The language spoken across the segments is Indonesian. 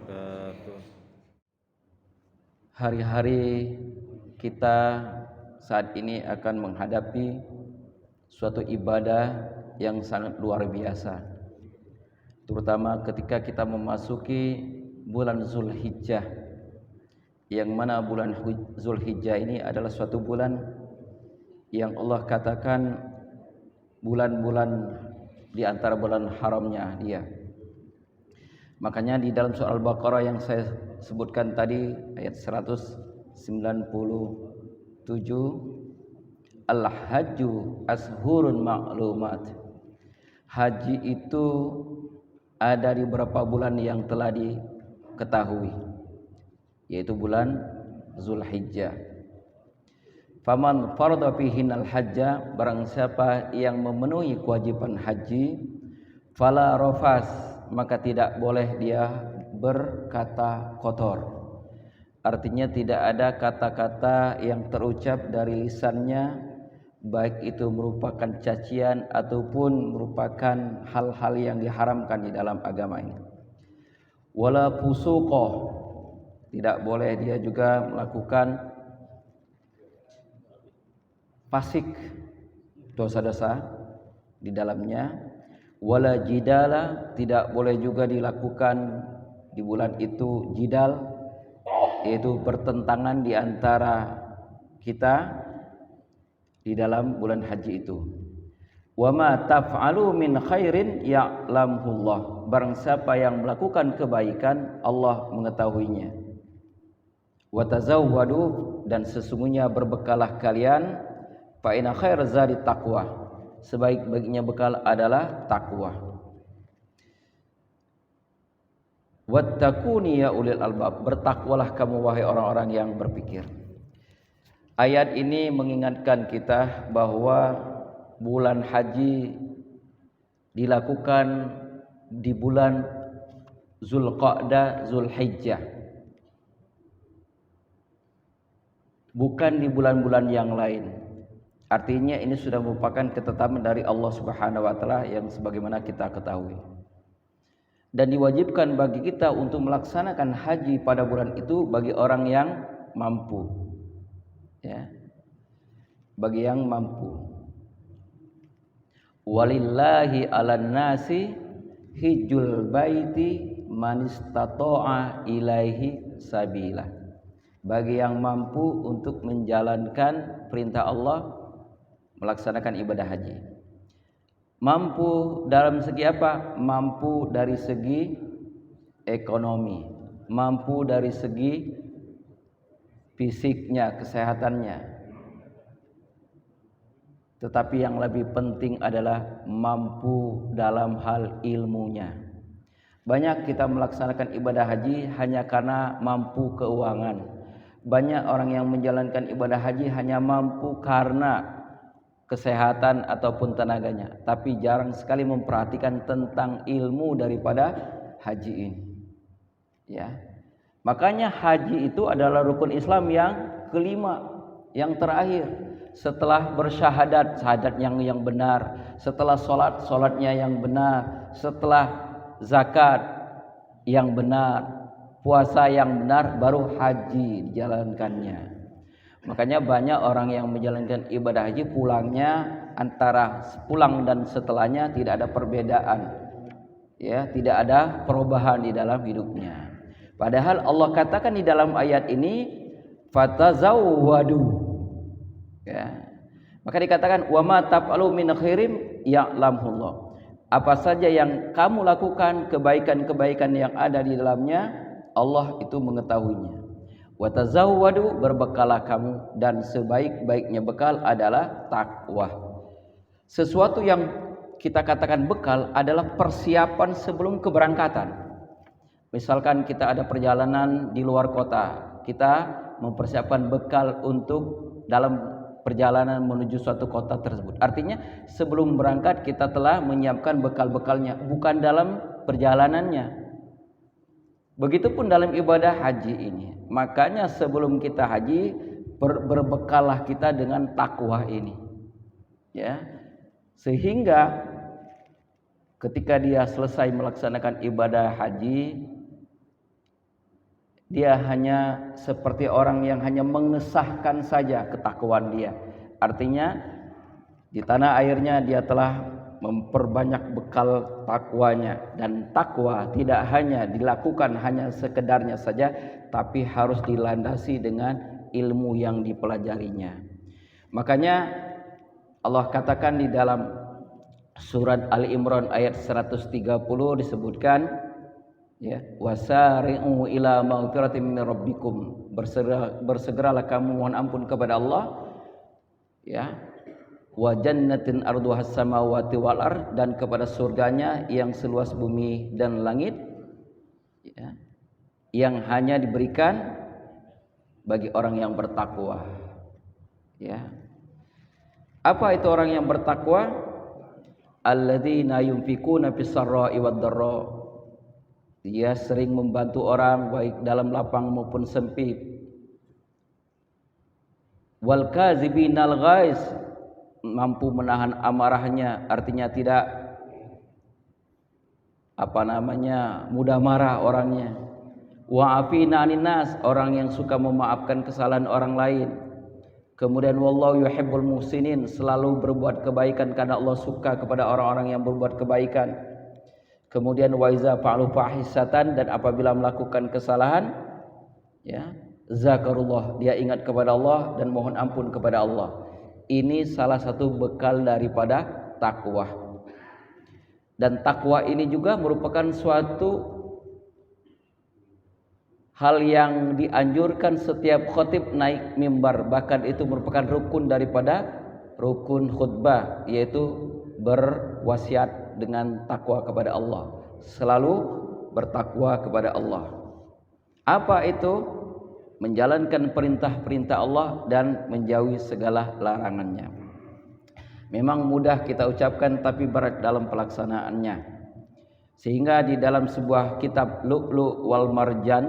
wabarakatuh. Hari-hari kita saat ini akan menghadapi suatu ibadah yang sangat luar biasa, terutama ketika kita memasuki bulan Zulhijjah, yang mana bulan Zulhijjah ini adalah suatu bulan yang Allah katakan bulan-bulan di antara bulan haramnya dia. Makanya di dalam surah Al-Baqarah yang saya sebutkan tadi ayat 197, Al-Hajju ashurun ma'lumat. Haji itu ada di beberapa bulan yang telah diketahui, yaitu bulan Zulhijjah. Faman farada fihinal hajja, barang siapa yang memenuhi kewajiban haji, fala rafas, maka tidak boleh dia berkata kotor. Artinya tidak ada kata-kata yang terucap dari lisannya, baik itu merupakan cacian ataupun merupakan hal-hal yang diharamkan di dalam agama ini. Wala fusuqah, tidak boleh dia juga melakukan fasik, dosa-dosa di dalamnya. Wala jidala, tidak boleh juga dilakukan di bulan itu jidal, yaitu pertentangan di antara kita di dalam bulan haji itu. Wa ma taf'alu min khairin ya'lamullah, barang siapa yang melakukan kebaikan Allah mengetahuinya. Wa tazawwadu, dan sesungguhnya berbekalah kalian, fa inna khair zadi taqwa, sebaik-baiknya bekal adalah takwa. Wattaquni ya ulil albab, bertakwalah kamu wahai orang-orang yang berpikir. Ayat ini mengingatkan kita bahwa bulan haji dilakukan di bulan Zulqa'dah, Zulhijjah, bukan di bulan-bulan yang lain. Artinya ini sudah merupakan ketetapan dari Allah Subhanahu wa taala yang sebagaimana kita ketahui. Dan diwajibkan bagi kita untuk melaksanakan haji pada bulan itu bagi orang yang mampu. Ya. Bagi yang mampu. Walillahi 'alan nasi hijjul baiti man istata'a ilaihi sabila. Bagi yang mampu untuk menjalankan perintah Allah, melaksanakan ibadah haji. Mampu dalam segi apa? Mampu dari segi ekonomi, mampu dari segi fisiknya, kesehatannya. Tetapi yang lebih penting adalah mampu dalam hal ilmunya. Banyak kita melaksanakan ibadah haji hanya karena mampu keuangan. Banyak orang yang menjalankan ibadah haji hanya mampu karena kesehatan ataupun tenaganya, tapi jarang sekali memperhatikan tentang ilmu daripada haji ini. Ya. Makanya haji itu adalah rukun Islam yang kelima, yang terakhir. Setelah bersyahadat, syahadat yang benar, setelah salatnya yang benar, setelah zakat yang benar, puasa yang benar, baru haji dijalankannya. Makanya banyak orang yang menjalankan ibadah haji pulangnya antara pulang dan setelahnya tidak ada perbedaan. Ya, tidak ada perubahan di dalam hidupnya. Padahal Allah katakan di dalam ayat ini fatazawwadu. Ya. Maka dikatakan wa ma taf'alu min khairin ya'lamullah. Apa saja yang kamu lakukan, kebaikan-kebaikan yang ada di dalamnya, Allah itu mengetahuinya. Wa tazawwadu, berbekalah kamu, dan sebaik-baiknya bekal adalah takwa. Sesuatu yang kita katakan bekal adalah persiapan sebelum keberangkatan. Misalkan kita ada perjalanan di luar kota, kita mempersiapkan bekal untuk dalam perjalanan menuju suatu kota tersebut. Artinya sebelum berangkat kita telah menyiapkan bekal-bekalnya, bukan dalam perjalanannya. Begitupun dalam ibadah haji ini. Makanya sebelum kita haji, berbekallah kita dengan takwa ini. Ya. Sehingga ketika dia selesai melaksanakan ibadah haji, Dia hanya seperti orang yang hanya mengesahkan saja ketakwaan dia. Artinya di tanah airnya dia telah memperbanyak bekal takwanya, dan takwa tidak hanya dilakukan hanya sekedarnya saja, tapi harus dilandasi dengan ilmu yang dipelajarinya. Makanya Allah katakan di dalam surat Ali Imran ayat 130 disebutkan, ya, wasari'u ila maghfiratin min rabbikum, bersegeralah kamu mohon ampun kepada Allah, ya, wa jannatin arduhas samawati wal ard, dan kepada surganya yang seluas bumi dan langit, ya, yang hanya diberikan bagi orang yang bertakwa. Ya. Apa itu orang yang bertakwa? Alladzina yunfikuna fis sarra'i wad dharra. Dia sering membantu orang baik dalam lapang maupun sempit. Wal kazibinal ghaiz, mampu menahan amarahnya, artinya tidak mudah marah orangnya. Wa afina 'anin nas, orang yang suka memaafkan kesalahan orang lain. Kemudian wallahu yuhibbul muhsinin, selalu berbuat kebaikan karena Allah suka kepada orang-orang yang berbuat kebaikan. Kemudian wa iza fa'alu fahisatan, dan apabila melakukan kesalahan, ya, zakarullah, dia ingat kepada Allah dan mohon ampun kepada Allah. Ini salah satu bekal daripada takwa. Dan takwa ini juga merupakan suatu hal yang dianjurkan setiap khatib naik mimbar, bahkan itu merupakan rukun daripada rukun khutbah, yaitu berwasiat dengan takwa kepada Allah, selalu bertakwa kepada Allah. Apa itu? Menjalankan perintah-perintah Allah dan menjauhi segala larangannya. Memang mudah kita ucapkan tapi berat dalam pelaksanaannya. Sehingga di dalam sebuah kitab Lu'lu' wal Marjan,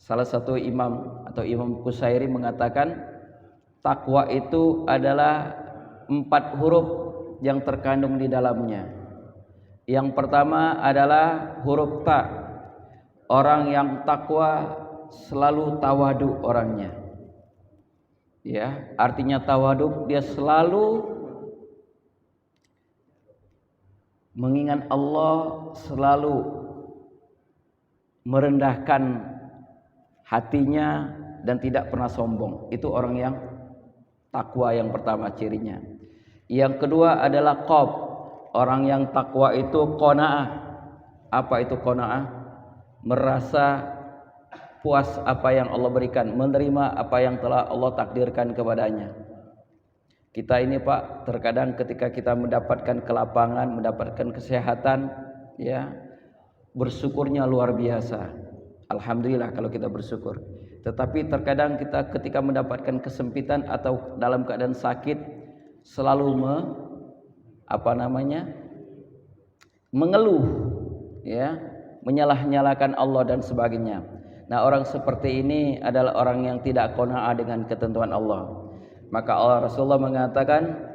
salah satu imam atau Imam Qusairi mengatakan takwa itu adalah 4 huruf yang terkandung di dalamnya. Yang pertama adalah huruf ta. Orang yang takwa selalu tawadu orangnya. Ya, artinya tawadu, dia selalu mengingat Allah, selalu merendahkan hatinya dan tidak pernah sombong. Itu orang yang takwa yang pertama cirinya. Yang kedua adalah qab. Orang yang takwa itu qanaah. Apa itu qanaah? Merasa puas apa yang Allah berikan, menerima apa yang telah Allah takdirkan kepadanya. Kita ini Pak, terkadang ketika kita mendapatkan kelapangan, mendapatkan kesehatan, ya, bersyukurnya luar biasa. Alhamdulillah kalau kita bersyukur. Tetapi terkadang kita ketika mendapatkan kesempitan atau dalam keadaan sakit, selalu mengeluh, ya, menyalah-nyalakan Allah dan sebagainya. Nah, orang seperti ini adalah orang yang tidak qanaah dengan ketentuan Allah. Maka Allah Rasulullah mengatakan,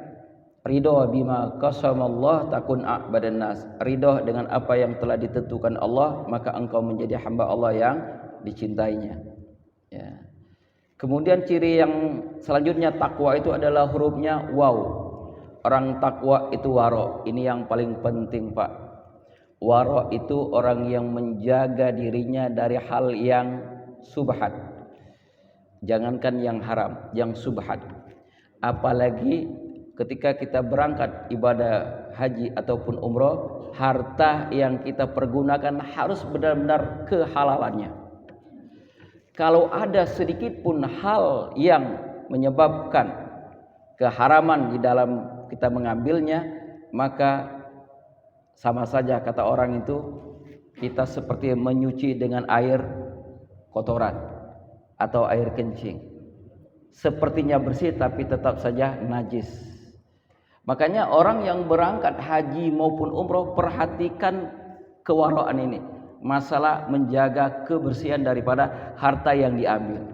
ridho bima qasamallah takun a'badan nas. Ridho dengan apa yang telah ditentukan Allah, maka engkau menjadi hamba Allah yang dicintainya. Ya. Kemudian ciri yang selanjutnya takwa itu adalah hurufnya waw. Orang takwa itu waro. Ini yang paling penting Pak. Waro itu orang yang menjaga dirinya dari hal yang subhat. Jangankan yang haram, yang subhat. Apalagi ketika kita berangkat ibadah haji ataupun umroh, harta yang kita pergunakan harus benar-benar kehalalannya. Kalau ada sedikit pun hal yang menyebabkan keharaman di dalam kita mengambilnya, maka sama saja kata orang itu, kita seperti menyuci dengan air kotoran atau air kencing. Sepertinya bersih tapi tetap saja najis. Makanya orang yang berangkat haji maupun umroh, perhatikan kewaraan ini. Masalah menjaga kebersihan daripada harta yang diambil.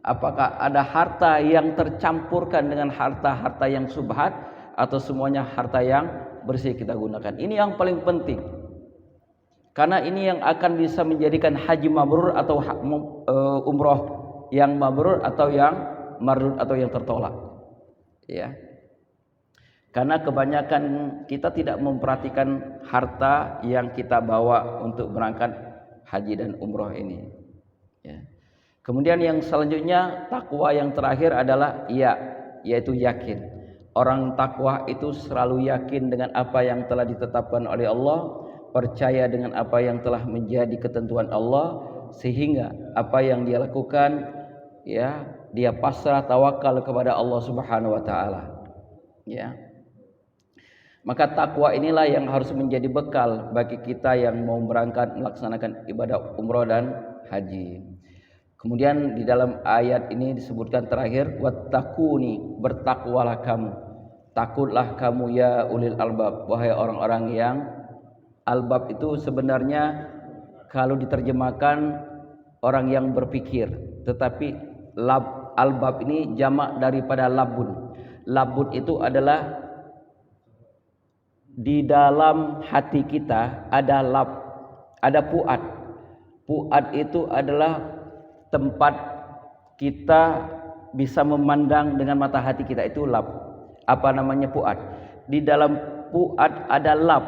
Apakah ada harta yang tercampurkan dengan harta-harta yang subhat, atau semuanya harta yang bersih kita gunakan. Ini yang paling penting. Karena ini yang akan bisa menjadikan haji mabrur atau umroh yang mabrur atau yang mardud atau yang tertolak. Ya. Karena kebanyakan kita tidak memperhatikan harta yang kita bawa untuk berangkat haji dan umroh ini. Ya. Kemudian yang selanjutnya takwa yang terakhir adalah yaitu yakin. Orang takwa itu selalu yakin dengan apa yang telah ditetapkan oleh Allah, percaya dengan apa yang telah menjadi ketentuan Allah, sehingga apa yang dia lakukan ya dia pasrah tawakal kepada Allah Subhanahu wa taala. Ya. Maka takwa inilah yang harus menjadi bekal bagi kita yang mau berangkat melaksanakan ibadah umroh dan haji. Kemudian di dalam ayat ini disebutkan terakhir, wattaquni, bertakwalah kamu. Takutlah kamu ya ulil albab, wahai orang-orang yang albab itu sebenarnya kalau diterjemahkan orang yang berpikir, tetapi albab ini jamak daripada labun. Labun itu adalah di dalam hati kita ada ada puat. Puat itu adalah tempat kita bisa memandang dengan mata hati kita, itu lab. Apa namanya puat? Di dalam puat ada lab.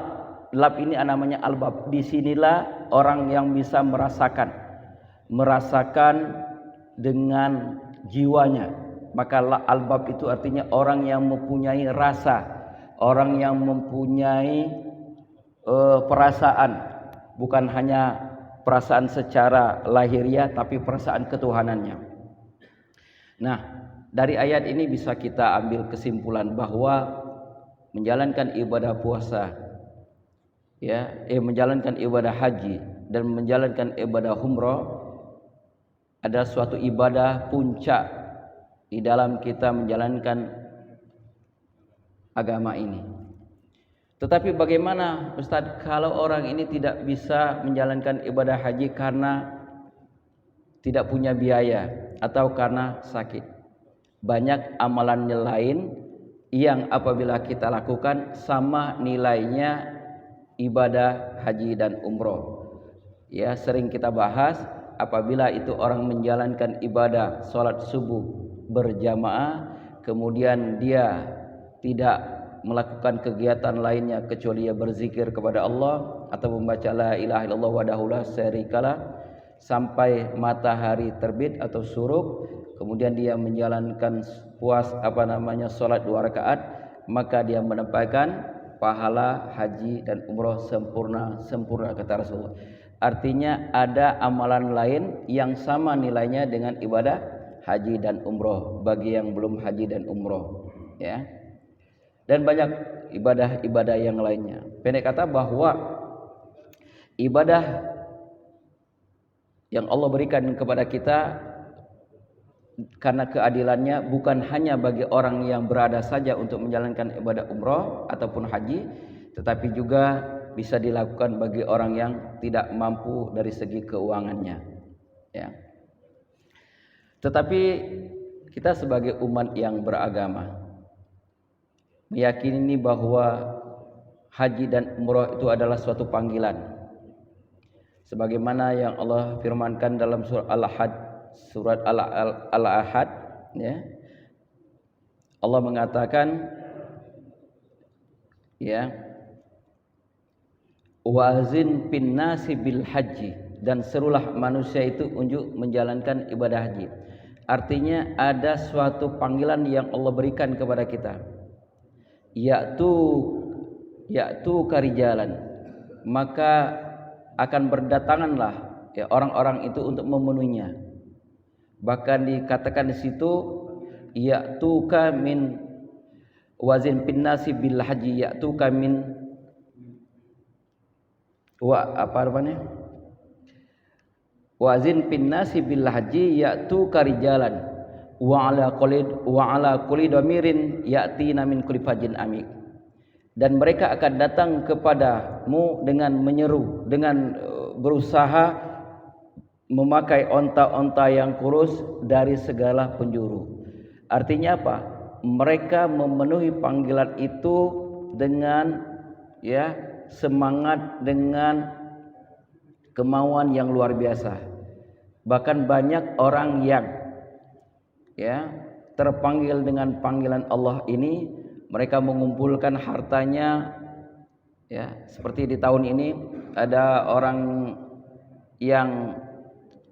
Lab ini namanya albab. Disinilah orang yang bisa merasakan dengan jiwanya. Maka albab itu artinya orang yang mempunyai rasa, orang yang mempunyai perasaan, bukan hanya perasaan secara lahiriah tapi perasaan ketuhanannya. Nah, dari ayat ini bisa kita ambil kesimpulan bahwa menjalankan ibadah puasa, menjalankan ibadah haji dan menjalankan ibadah umroh adalah suatu ibadah puncak di dalam kita menjalankan agama ini. Tetapi bagaimana Ustaz kalau orang ini tidak bisa menjalankan ibadah haji karena tidak punya biaya atau karena sakit? Banyak amalan lain yang apabila kita lakukan sama nilainya ibadah haji dan umroh. Ya, sering kita bahas apabila itu orang menjalankan ibadah salat subuh berjamaah, kemudian dia tidak melakukan kegiatan lainnya kecuali dia berzikir kepada Allah atau membaca la ilaha illallah wahdahu la syarikalah sampai matahari terbit atau suruk, kemudian dia menjalankan salat 2 rakaat, maka dia mendapatkan pahala haji dan umroh sempurna kata Rasulullah. Artinya ada amalan lain yang sama nilainya dengan ibadah haji dan umroh bagi yang belum haji dan umroh, ya. Dan banyak ibadah-ibadah yang lainnya. Pendek kata bahwa ibadah yang Allah berikan kepada kita karena keadilannya bukan hanya bagi orang yang berada saja untuk menjalankan ibadah umroh ataupun haji, tetapi juga bisa dilakukan bagi orang yang tidak mampu dari segi keuangannya, ya. Tetapi kita sebagai umat yang beragama meyakini bahwa haji dan umrah itu adalah suatu panggilan. Sebagaimana yang Allah firmankan dalam surat Al-Ahad, ya. Allah mengatakan, ya, wazin bin nasi bil haji, dan serulah manusia itu untuk menjalankan ibadah haji. Artinya ada suatu panggilan yang Allah berikan kepada kita. Yaitu karijalan, maka akan berdatanganlah ya orang-orang itu untuk memenuhinya. Bahkan dikatakan di situ ya'tuka min wazin bin nasi bil haji, ya'tuka min wazin bin nasi bil haji ya'tuka rijalan wa ala kulli dhamirin ya'tina min kulli fajin amik. Dan mereka akan datang kepadamu dengan menyeru, dengan berusaha memakai onta-onta yang kurus dari segala penjuru. Artinya apa? Mereka memenuhi panggilan itu dengan, ya, semangat, dengan kemauan yang luar biasa. Bahkan banyak orang yang terpanggil dengan panggilan Allah ini, mereka mengumpulkan hartanya. Seperti di tahun ini ada orang yang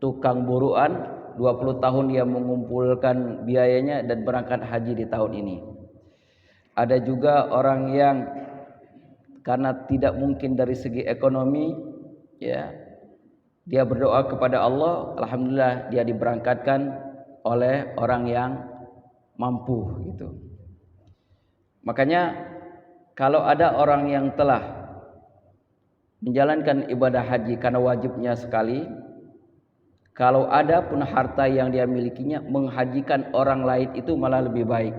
tukang buruan, 20 tahun dia mengumpulkan biayanya dan berangkat haji di tahun ini. Ada juga orang yang karena tidak mungkin dari segi ekonomi, dia berdoa kepada Allah, alhamdulillah dia diberangkatkan oleh orang yang mampu gitu. Makanya kalau ada orang yang telah menjalankan ibadah haji karena wajibnya sekali, kalau ada pun harta yang dia milikinya, menghajikan orang lain itu malah lebih baik,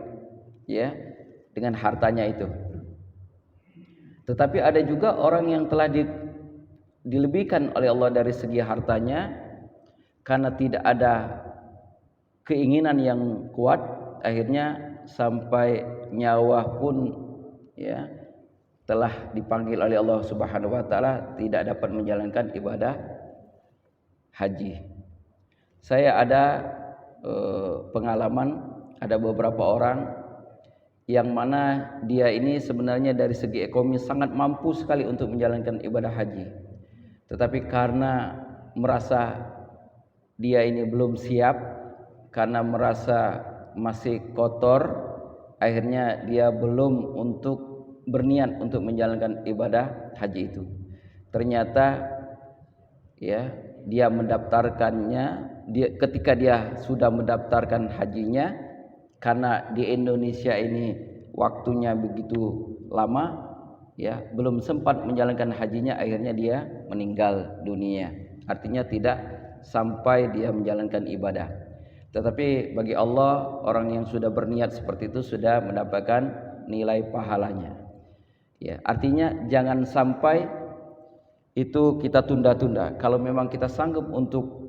dengan hartanya itu. Tetapi ada juga orang yang telah dilebihkan oleh Allah dari segi hartanya karena tidak ada keinginan yang kuat, akhirnya sampai nyawa pun telah dipanggil oleh Allah Subhanahu wa taala tidak dapat menjalankan ibadah haji. Saya ada pengalaman, ada beberapa orang yang mana dia ini sebenarnya dari segi ekonomi sangat mampu sekali untuk menjalankan ibadah haji. Tetapi karena merasa dia ini belum siap, karena merasa masih kotor, akhirnya dia belum berniat untuk menjalankan ibadah haji itu. Ternyata dia mendaftarkannya, ketika dia sudah mendaftarkan hajinya, karena di Indonesia ini waktunya begitu lama, belum sempat menjalankan hajinya, akhirnya dia meninggal dunia. Artinya tidak sampai dia menjalankan ibadah. Tetapi bagi Allah, orang yang sudah berniat seperti itu sudah mendapatkan nilai pahalanya. Artinya jangan sampai itu kita tunda-tunda. Kalau memang kita sanggup untuk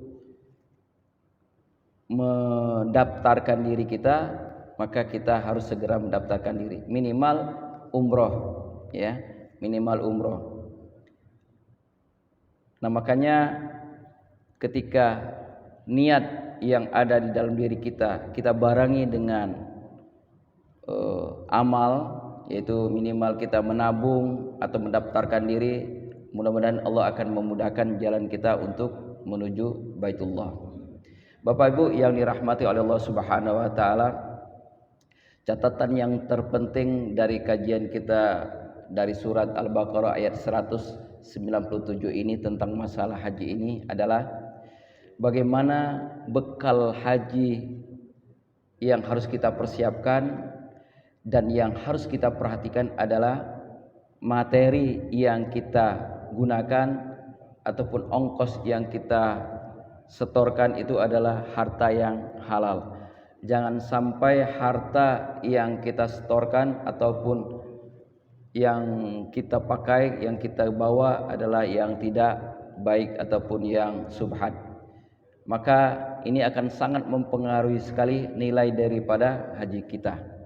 mendaftarkan diri kita, maka kita harus segera mendaftarkan diri. Minimal umroh, minimal umroh. Nah, makanya ketika niat yang ada di dalam diri kita barengi dengan amal, yaitu minimal kita menabung atau mendaftarkan diri, mudah-mudahan Allah akan memudahkan jalan kita untuk menuju Baitullah. Bapak Ibu yang dirahmati oleh Allah Subhanahu wa taala, catatan yang terpenting dari kajian kita dari surat Al-Baqarah ayat 197 ini tentang masalah haji ini adalah bagaimana bekal haji yang harus kita persiapkan. Dan yang harus kita perhatikan adalah materi yang kita gunakan ataupun ongkos yang kita setorkan itu adalah harta yang halal. Jangan sampai harta yang kita setorkan ataupun yang kita pakai, yang kita bawa adalah yang tidak baik ataupun yang subhat. Maka ini akan sangat mempengaruhi sekali nilai daripada haji kita.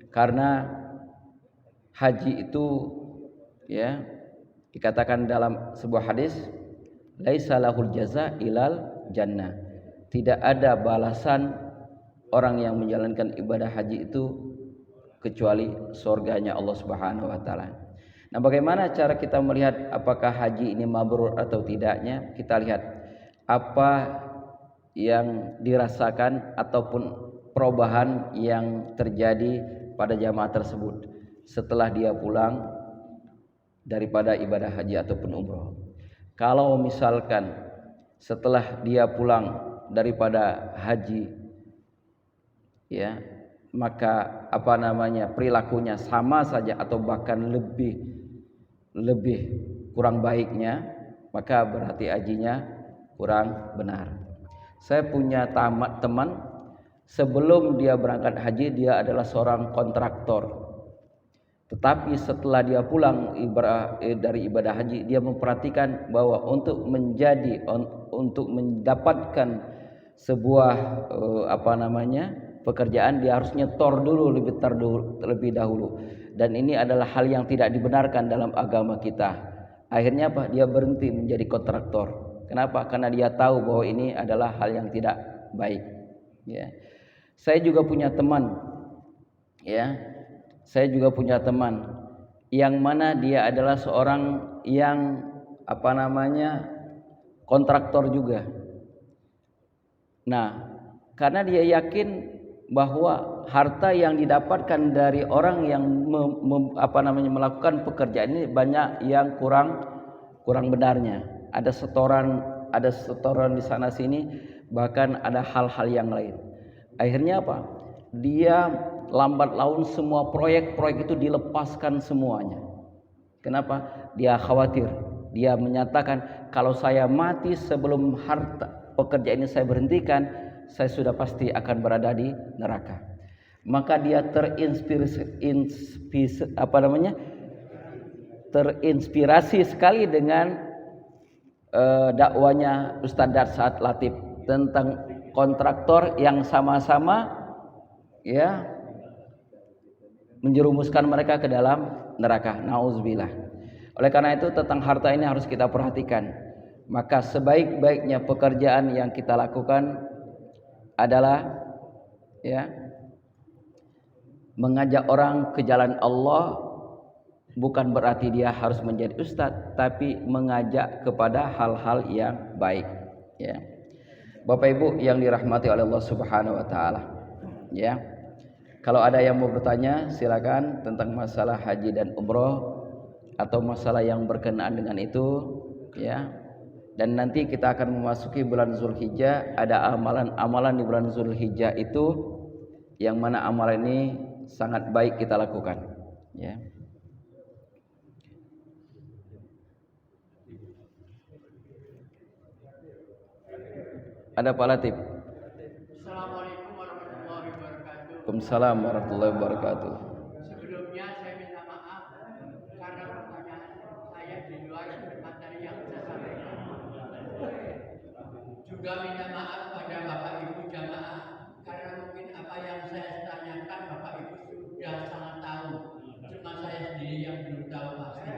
Karena haji itu dikatakan dalam sebuah hadis, laisa lahul jaza ilal jannah. Tidak ada balasan orang yang menjalankan ibadah haji itu kecuali surganya Allah Subhanahu wa taala. Nah, bagaimana cara kita melihat apakah haji ini mabrur atau tidaknya? Kita lihat apa yang dirasakan ataupun perubahan yang terjadi pada jamaah tersebut setelah dia pulang daripada ibadah haji ataupun umroh. Kalau misalkan setelah dia pulang daripada haji, maka perilakunya sama saja atau bahkan lebih kurang baiknya, maka berarti hajinya kurang benar. Saya punya teman, sebelum dia berangkat haji dia adalah seorang kontraktor. Tetapi setelah dia pulang dari ibadah haji, dia memperhatikan bahwa untuk mendapatkan sebuah pekerjaan, dia harus nyetor dulu lebih dahulu. Dan ini adalah hal yang tidak dibenarkan dalam agama kita. Akhirnya dia berhenti menjadi kontraktor. Kenapa? Karena dia tahu bahwa ini adalah hal yang tidak baik. Ya. Saya juga punya teman, ya. Saya juga punya teman yang mana dia adalah seorang yang kontraktor juga. Nah, karena dia yakin bahwa harta yang didapatkan dari orang yang melakukan pekerjaan ini banyak yang kurang benarnya. Ada setoran di sana sini, bahkan ada hal-hal yang lain. Akhirnya apa? Dia lambat laun semua proyek-proyek itu dilepaskan semuanya. Kenapa? Dia khawatir. Dia menyatakan, kalau saya mati sebelum harta pekerjaan ini saya berhentikan, saya sudah pasti akan berada di neraka. Maka dia terinspirasi sekali dengan dakwanya Ustadz Darsat Latif tentang kontraktor yang sama-sama ya menjerumuskan mereka ke dalam neraka. Nauzubillah. Oleh karena itu tentang harta ini harus kita perhatikan. Maka sebaik-baiknya pekerjaan yang kita lakukan adalah ya mengajak orang ke jalan Allah. Bukan berarti dia harus menjadi ustadz, tapi mengajak kepada hal-hal yang baik. Ya, Bapak Ibu yang dirahmati oleh Allah Subhanahu Wa Taala. Ya, kalau ada yang mau bertanya, silakan tentang masalah haji dan umroh atau masalah yang berkenaan dengan itu. Ya, dan nanti kita akan memasuki bulan Zulhijjah. Ada amalan-amalan di bulan Zulhijjah itu, yang mana amalan ini sangat baik kita lakukan. Ya. Ada Pak Latif. Assalamualaikum warahmatullahi wabarakatuh. Waalaikumsalam warahmatullahi wabarakatuh. Sebelumnya saya minta maaf karena pertanyaan saya di luar materi yang saya sampaikan. Juga minta maaf pada Bapak Ibu jamaah karena mungkin apa yang saya tanyakan Bapak Ibu sudah sangat tahu. Cuma saya sendiri yang belum tahu pasti.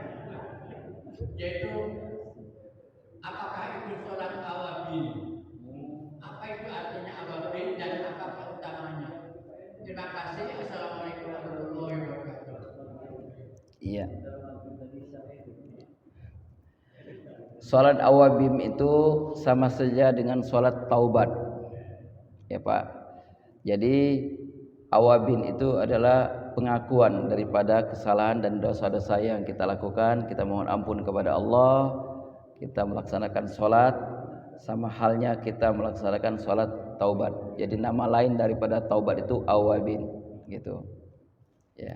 Yaitu apakah itu sholat awabin? Apa itu artinya awabin dan apa keutamanya? Terima kasih. Assalamualaikum warahmatullahi wabarakatuh. Iya. Salat awabim itu sama saja dengan salat taubat. Ya Pak. Jadi awabin itu adalah pengakuan daripada kesalahan dan dosa-dosa yang kita lakukan. Kita mohon ampun kepada Allah. Kita melaksanakan salat, sama halnya kita melaksanakan salat taubat. Jadi nama lain daripada taubat itu awabin, gitu. Ya.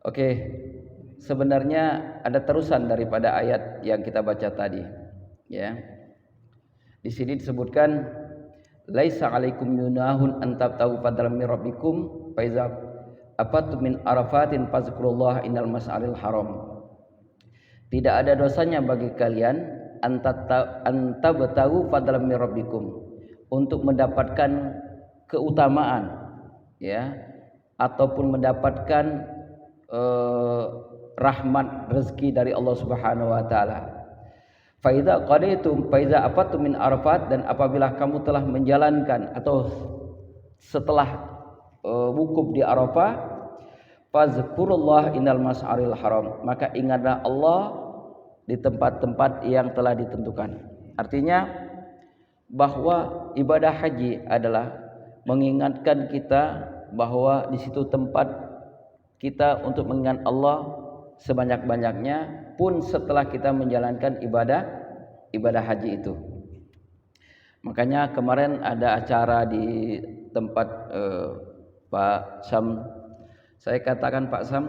Oke. Sebenarnya ada terusan daripada ayat yang kita baca tadi, ya. Di sini disebutkan laisa 'alaikum junahun an tabtagu fadlan min rabbikum fa iza afattum min arafatin fazkurullaha innal mas'alil haram. Tidak ada dosanya bagi kalian antabtagu fadlan min rabbikum, untuk mendapatkan keutamaan, ya, ataupun mendapatkan rahmat rezeki dari Allah Subhanahu wa taala. Fa idza qadaitum fa idza afattum min arafat, dan apabila kamu telah menjalankan atau setelah wukuf di Arafah, fazkurullah innal mas'aril haram, maka ingatlah Allah di tempat-tempat yang telah ditentukan. Artinya bahwa ibadah haji adalah mengingatkan kita bahwa di situ tempat kita untuk mengingat Allah sebanyak-banyaknya pun setelah kita menjalankan ibadah haji itu. Makanya kemarin ada acara di tempat Pak Sam. Saya katakan Pak Sam,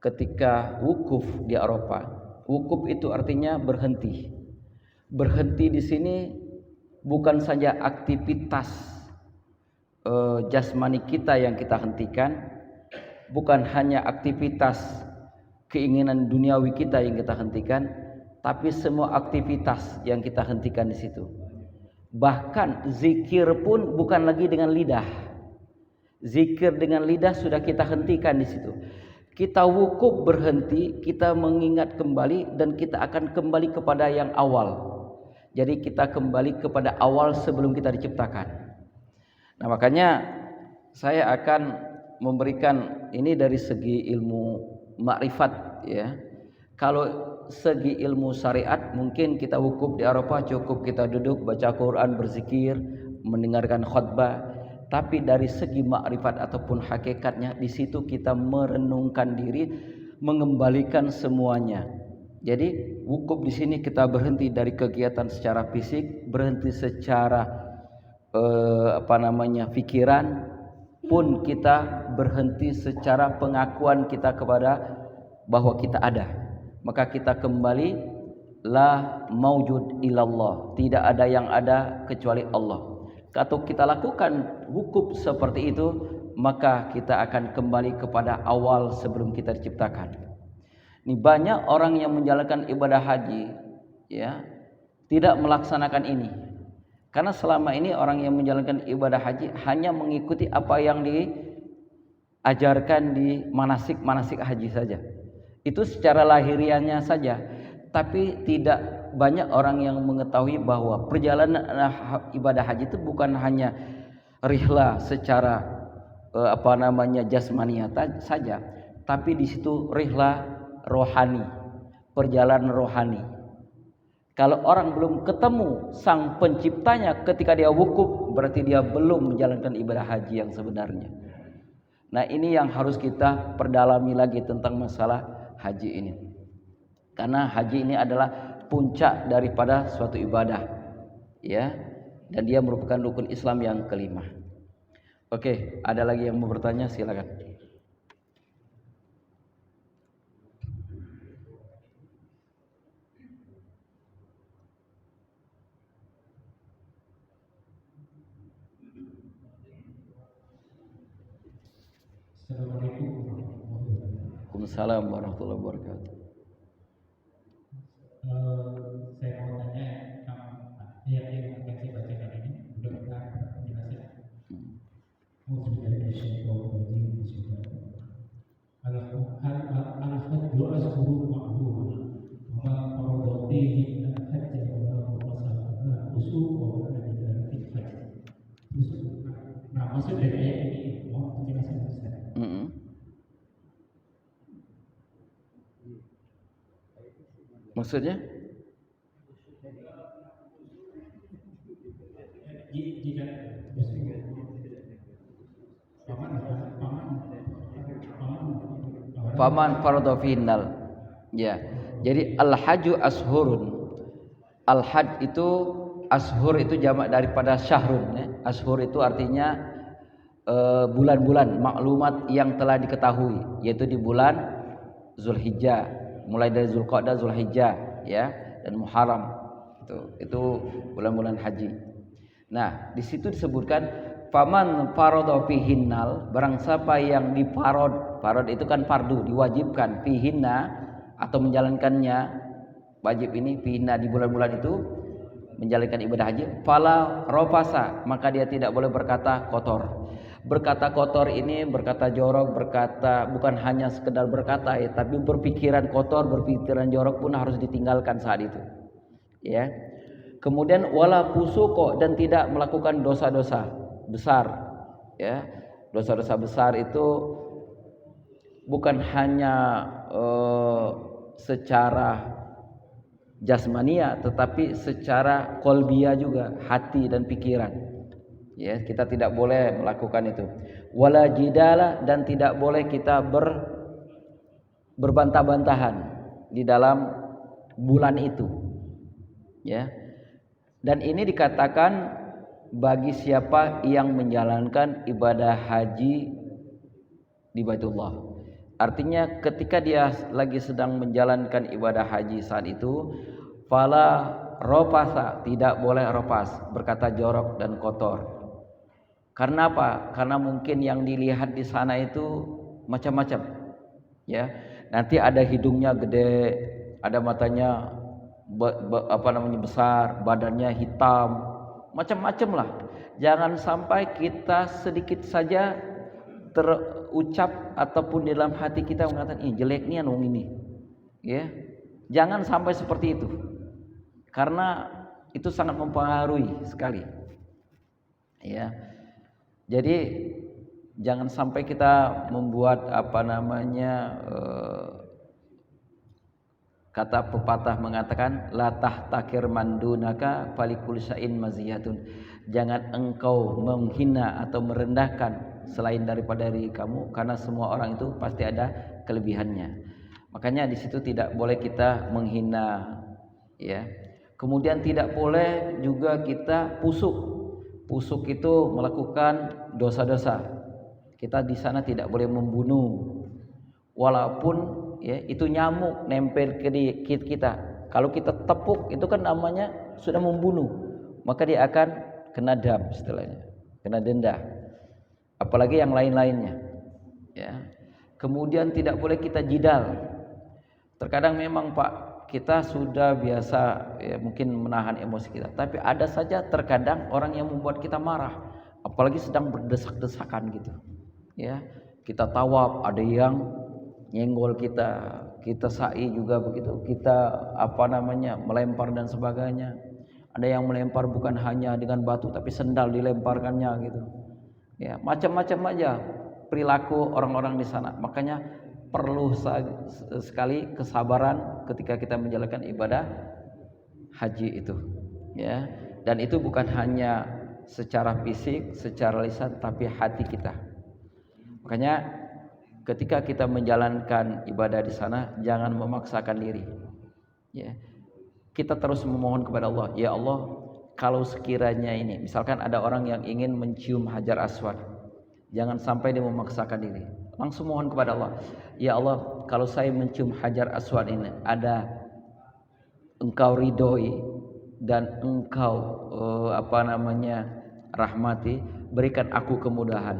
ketika wukuf di Arafah, wukuf itu artinya berhenti. Berhenti di sini bukan saja aktivitas jasmani kita yang kita hentikan, bukan hanya aktivitas keinginan duniawi kita yang kita hentikan, tapi semua aktivitas yang kita hentikan di situ. Bahkan zikir pun bukan lagi dengan lidah. Zikir dengan lidah sudah kita hentikan di situ. Kita wukuf berhenti, kita mengingat kembali dan kita akan kembali kepada yang awal. Jadi kita kembali kepada awal sebelum kita diciptakan. Nah, makanya saya akan memberikan ini dari segi ilmu makrifat ya. Kalau segi ilmu syariat mungkin kita wukuf di Arafah cukup kita duduk baca Quran, berzikir, mendengarkan khutbah. Tapi dari segi makrifat ataupun hakikatnya di situ kita merenungkan diri, mengembalikan semuanya. Jadi wukuf di sini kita berhenti dari kegiatan secara fisik, berhenti secara pikiran, pun kita berhenti secara pengakuan kita kepada bahwa kita ada. Maka kita kembali la maujud illallah, tidak ada yang ada kecuali Allah. Kalau kita lakukan wukuf seperti itu, maka kita akan kembali kepada awal sebelum kita diciptakan. Ini banyak orang yang menjalankan ibadah haji ya, tidak melaksanakan ini. Karena selama ini orang yang menjalankan ibadah haji hanya mengikuti apa yang diajarkan di manasik haji saja. Itu secara lahiriahnya saja, tapi tidak banyak orang yang mengetahui bahwa perjalanan ibadah haji itu bukan hanya rihlah secara jasmania saja, tapi di situ rihlah rohani, perjalanan rohani. Kalau orang belum ketemu sang penciptanya ketika dia wukuf, berarti dia belum menjalankan ibadah haji yang sebenarnya. Nah, ini yang harus kita perdalami lagi tentang masalah haji ini. Karena haji ini adalah puncak daripada suatu ibadah ya, dan dia merupakan rukun Islam yang kelima. Oke, ada lagi yang mau bertanya? Silakan. Assalamualaikum warahmatullahi wabarakatuh. Waalaikumsalam warahmatullahi wabarakatuh. Saya mau tanya ayat yang akan saya bacakan ini mudah-mudahan penjelasan. Al-hajju ashhurun ma'lumat. Wa man farada fihinna al-hajja fala rafasa wala fusuqa wala jidala fil hajj. Nah, maksud dari ayat ini mohon penjelasan Ustaz. Maksudnya? Jika paman fardhu finnal. Ya. Jadi al-hajju ashurun. Al-hajj itu ashur itu jamak daripada syahrun ya. Ashur itu artinya bulan-bulan maklumat yang telah diketahui, yaitu di bulan Zulhijjah, mulai dari Zulqa'dah, Zulhijjah ya, dan Muharram. Itu bulan-bulan haji. Nah, di situ disebutkan faman farada fihinnal, barang siapa yang difarad. Farad itu kan fardu, diwajibkan, fihinna atau menjalankannya, wajib ini fihinna di bulan-bulan itu menjalankan ibadah haji, fala rafasa, maka dia tidak boleh berkata kotor. Berkata kotor ini berkata jorok, berkata bukan hanya sekedar berkata ya, tapi berpikiran kotor, berpikiran jorok pun harus ditinggalkan saat itu. Ya. Kemudian wala fusuqo, dan tidak melakukan dosa-dosa besar. Ya. Dosa-dosa besar itu bukan hanya secara jasmania, tetapi secara qalbiyah juga, hati dan pikiran. Ya, kita tidak boleh melakukan itu. Wala jidala, dan tidak boleh kita berbantah-bantahan di dalam bulan itu. Ya. Dan ini dikatakan bagi siapa yang menjalankan ibadah haji di Baitullah. Artinya ketika dia lagi sedang menjalankan ibadah haji saat itu, fala rafasa, tidak boleh rafas, berkata jorok dan kotor. Karena apa? Karena mungkin yang dilihat di sana itu macam-macam. Ya. Nanti ada hidungnya gede, ada matanya besar, badannya hitam, macam-macam lah. Jangan sampai kita sedikit saja terucap ataupun di dalam hati kita mengatakan jelek nih anu ini, ya jangan sampai seperti itu, karena itu sangat mempengaruhi sekali, ya. Jadi jangan sampai kita membuat kata pepatah mengatakan la tahtakir mandunaka falikul syai'in maziyatun. Jangan engkau menghina atau merendahkan selain daripada diri kamu, karena semua orang itu pasti ada kelebihannya. Makanya di situ tidak boleh kita menghina, ya. Kemudian tidak boleh juga kita pusuk. Pusuk itu melakukan dosa-dosa. Kita di sana tidak boleh membunuh. Walaupun ya itu nyamuk nempel ke kita. Kalau kita tepuk itu kan namanya sudah membunuh. Maka dia akan kena dam istilahnya, kena denda. Apalagi yang lain-lainnya. Ya. Kemudian tidak boleh kita jidal. Terkadang memang Pak, kita sudah biasa ya, mungkin menahan emosi kita, tapi ada saja terkadang orang yang membuat kita marah, apalagi sedang berdesak-desakan gitu. Ya, kita tawaf, ada yang nyenggol kita sa'i juga begitu, kita melempar dan sebagainya. Ada yang melempar bukan hanya dengan batu, tapi sendal dilemparkannya gitu. Ya, macam-macam aja perilaku orang-orang di sana. Makanya perlu sekali kesabaran ketika kita menjalankan ibadah haji itu, ya. Dan itu bukan hanya secara fisik, secara lisan, tapi hati kita. Makanya ketika kita menjalankan ibadah di sana, jangan memaksakan diri. Ya. Kita terus memohon kepada Allah, ya Allah, kalau sekiranya ini, misalkan ada orang yang ingin mencium Hajar Aswad, jangan sampai dia memaksakan diri. Langsung mohon kepada Allah, ya Allah, kalau saya mencium Hajar Aswad ini, ada Engkau ridhoi dan Engkau rahmati, berikan aku kemudahan.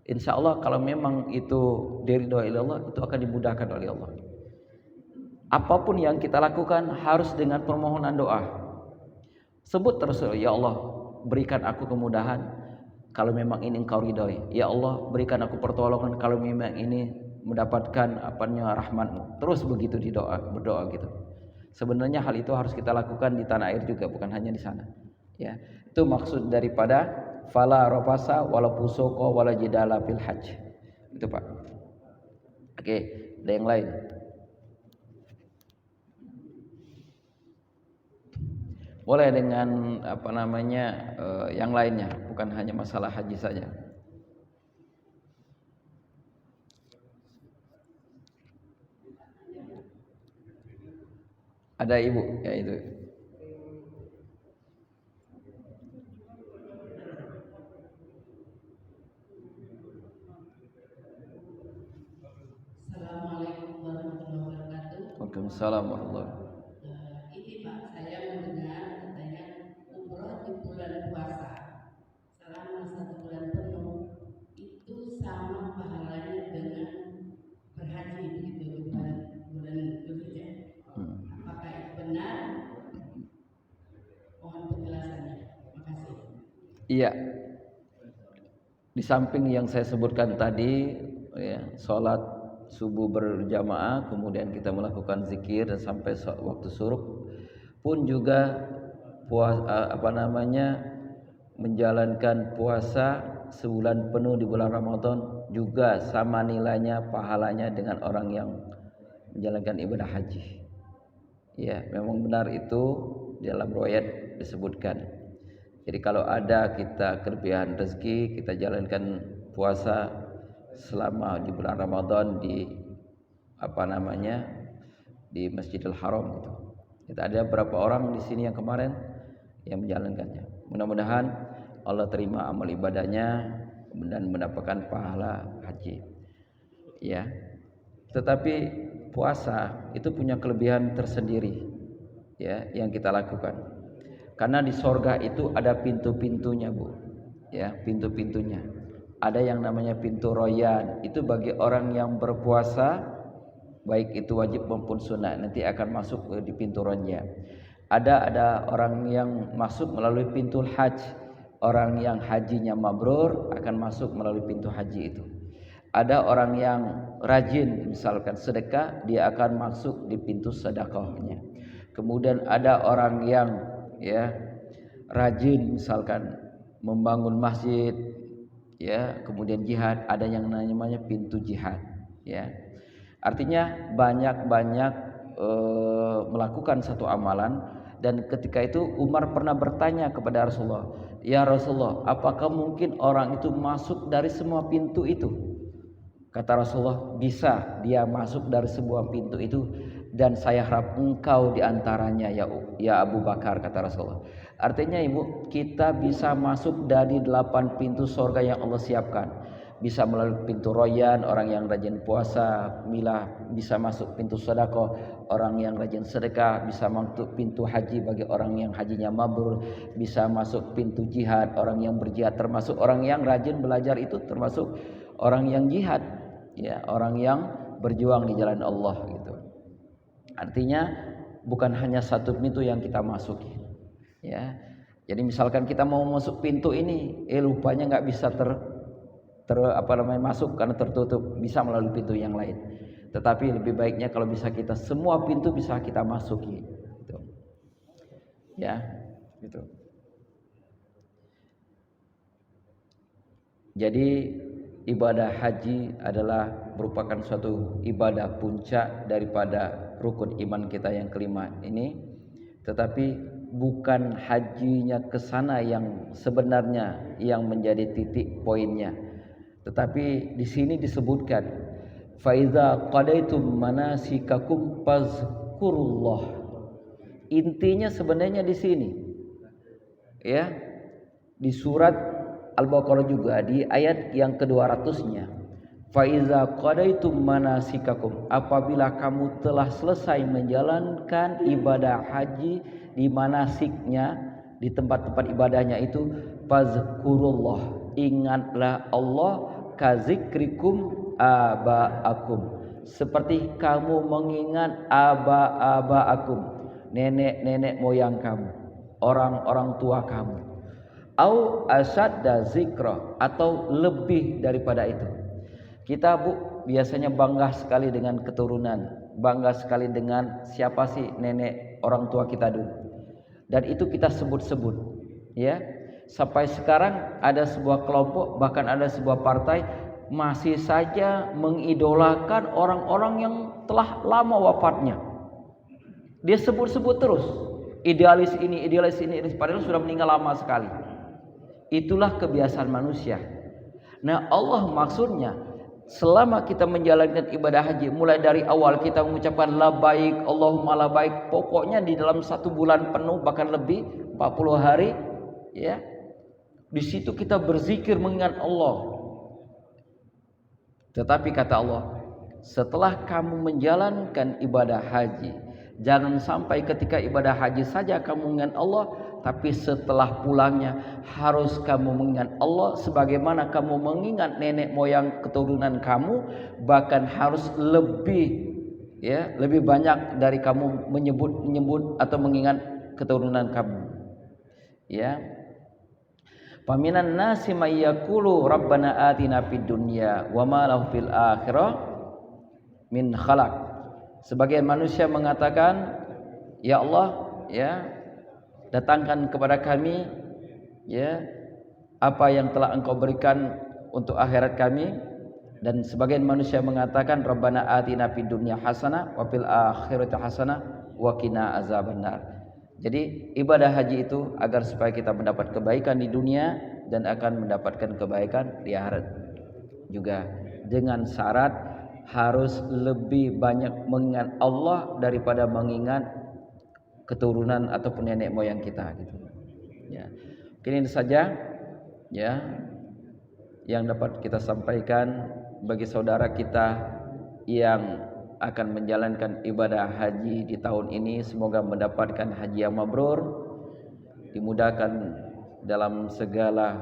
Insya Allah kalau memang itu diridhoi oleh Allah, itu akan dimudahkan oleh Allah. Apapun yang kita lakukan harus dengan permohonan doa. Sebut terus, ya Allah, berikan aku kemudahan kalau memang ini Engkau ridhoi. Ya Allah, berikan aku pertolongan kalau memang ini mendapatkan rahmat-Mu. Terus begitu berdoa gitu. Sebenarnya hal itu harus kita lakukan di tanah air juga, bukan hanya di sana. Ya, itu maksud daripada fala rafasa wala fusuqa wala jidala fil hajj. Itu Pak. Oke, ada yang lain? Boleh dengan yang lainnya, bukan hanya masalah haji saja. Ada ibu, ya itu. Assalamualaikum warahmatullahi wabarakatuh. Waalaikumsalam warahmatullahi wabarakatuh. Ini Pak, saya mendengar katanya umroh di bulan puasa selama 1 bulan penuh itu sama pahalanya dengan berhaji begitu di bulan Dzulhijjah. Apakah itu benar? Mohon penjelasannya. Makasih. Iya. Di samping yang saya sebutkan tadi, ya, sholat subuh berjamaah, kemudian kita melakukan zikir dan sampai waktu syuruk, pun juga menjalankan puasa sebulan penuh di bulan Ramadan juga sama nilainya, pahalanya dengan orang yang menjalankan ibadah haji. Ya, memang benar itu dalam riwayat disebutkan. Jadi kalau ada kita kelebihan rezeki, kita jalankan puasa selama di bulan Ramadan di di Masjidil Haram gitu. Kita ada beberapa orang di sini yang kemarin yang menjalankannya. Mudah-mudahan Allah terima amal ibadahnya dan mendapatkan pahala haji. Ya. Tetapi puasa itu punya kelebihan tersendiri, ya, yang kita lakukan. Karena di sorga itu ada pintu-pintunya, Bu. Ya, pintu-pintunya. Ada yang namanya pintu royan. Itu bagi orang yang berpuasa, baik itu wajib maupun sunnah, nanti akan masuk di pintu royan. Ada orang yang masuk melalui pintu haji. Orang yang hajinya mabrur akan masuk melalui pintu haji itu. Ada orang yang rajin misalkan sedekah, dia akan masuk di pintu sedekahnya. Kemudian ada orang yang ya rajin misalkan membangun masjid, ya, kemudian jihad, ada yang namanya pintu jihad, ya. Artinya banyak-banyak melakukan satu amalan. Dan ketika itu Umar pernah bertanya kepada Rasulullah, "Ya Rasulullah, apakah mungkin orang itu masuk dari semua pintu itu?" Kata Rasulullah, "Bisa dia masuk dari sebuah pintu itu, dan saya harap engkau diantaranya ya Abu Bakar," kata Rasulullah. Artinya ibu, kita bisa masuk dari 8 pintu surga yang Allah siapkan. Bisa melalui pintu royan, orang yang rajin puasa, bisa masuk pintu sedekah, orang yang rajin sedekah, bisa masuk pintu haji bagi orang yang hajinya mabrur, bisa masuk pintu jihad, orang yang berjihad, termasuk orang yang rajin belajar itu termasuk orang yang jihad, ya, orang yang berjuang di jalan Allah gitu. Artinya bukan hanya satu pintu yang kita masuki, ya. Jadi misalkan kita mau masuk pintu ini, lupanya nggak bisa masuk karena tertutup, bisa melalui pintu yang lain. Tetapi lebih baiknya kalau bisa kita semua pintu bisa kita masuki, gitu. Ya, gitu. Jadi ibadah haji adalah merupakan suatu ibadah puncak daripada rukun iman kita yang kelima ini. Tetapi bukan hajinya ke sana yang sebenarnya yang menjadi titik poinnya. Tetapi di sini disebutkan, fa iza qadaitum manasikakum fazkurullah. Intinya sebenarnya di sini, ya, di surat Al-Baqarah juga di ayat yang ke-200-nya. Fa iza qadaitum manasikakum, apabila kamu telah selesai menjalankan ibadah haji di manasiknya, di tempat-tempat ibadahnya itu, fazkurullah, ingatlah Allah, kazikrikum aba'akum, seperti kamu mengingat aba-aba'akum, nenek-nenek moyang kamu, orang-orang tua kamu. Au asadda zikra, atau lebih daripada itu. Kita biasanya bangga sekali dengan keturunan, bangga sekali dengan siapa sih nenek orang tua kita dulu, dan itu kita sebut-sebut, ya. Sampai sekarang ada sebuah kelompok, bahkan ada sebuah partai masih saja mengidolakan orang-orang yang telah lama wafatnya. Dia sebut-sebut terus, idealis ini, padahal sudah meninggal lama sekali. Itulah kebiasaan manusia. Nah, Allah maksudnya selama kita menjalankan ibadah haji, mulai dari awal kita mengucapkan labbaik Allahumma labbaik, pokoknya di dalam 1 bulan penuh bahkan lebih 40 hari, ya. Di situ kita berzikir mengingat Allah. Tetapi kata Allah, setelah kamu menjalankan ibadah haji, jangan sampai ketika ibadah haji saja kamu mengingat Allah, tapi setelah pulangnya harus kamu mengingat Allah sebagaimana kamu mengingat nenek moyang keturunan kamu, bahkan harus lebih, ya, lebih banyak dari kamu menyebut atau mengingat keturunan kamu, ya. Paminan nasi may yaqulu rabbana atina fid dunya wa ma lahu fil akhirah min khalaq. Sebagian manusia mengatakan, ya Allah, ya, datangkan kepada kami, ya, apa yang telah Engkau berikan untuk akhirat kami. Dan sebagian manusia mengatakan rabbana atina fid dunya hasanah wa fil akhirati hasanah wa qina azabannar. Jadi ibadah haji itu agar supaya kita mendapat kebaikan di dunia dan akan mendapatkan kebaikan di akhirat juga, dengan syarat harus lebih banyak mengingat Allah daripada mengingat keturunan ataupun nenek moyang kita, gitu. Ya. Mungkin ini saja, ya, yang dapat kita sampaikan bagi saudara kita yang akan menjalankan ibadah haji di tahun ini. Semoga mendapatkan haji yang mabrur, dimudahkan dalam segala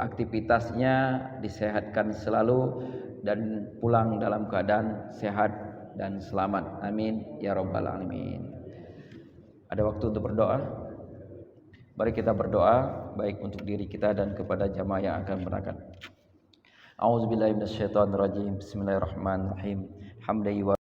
aktivitasnya, disehatkan selalu dan pulang dalam keadaan sehat dan selamat. Amin ya rabbal alamin. Ada waktu untuk berdoa. Mari kita berdoa baik untuk diri kita dan kepada jamaah yang akan berangkat. A'udzubillahi minasyaitonirrajim. Bismillahirrahmanirrahim. Hamdai wa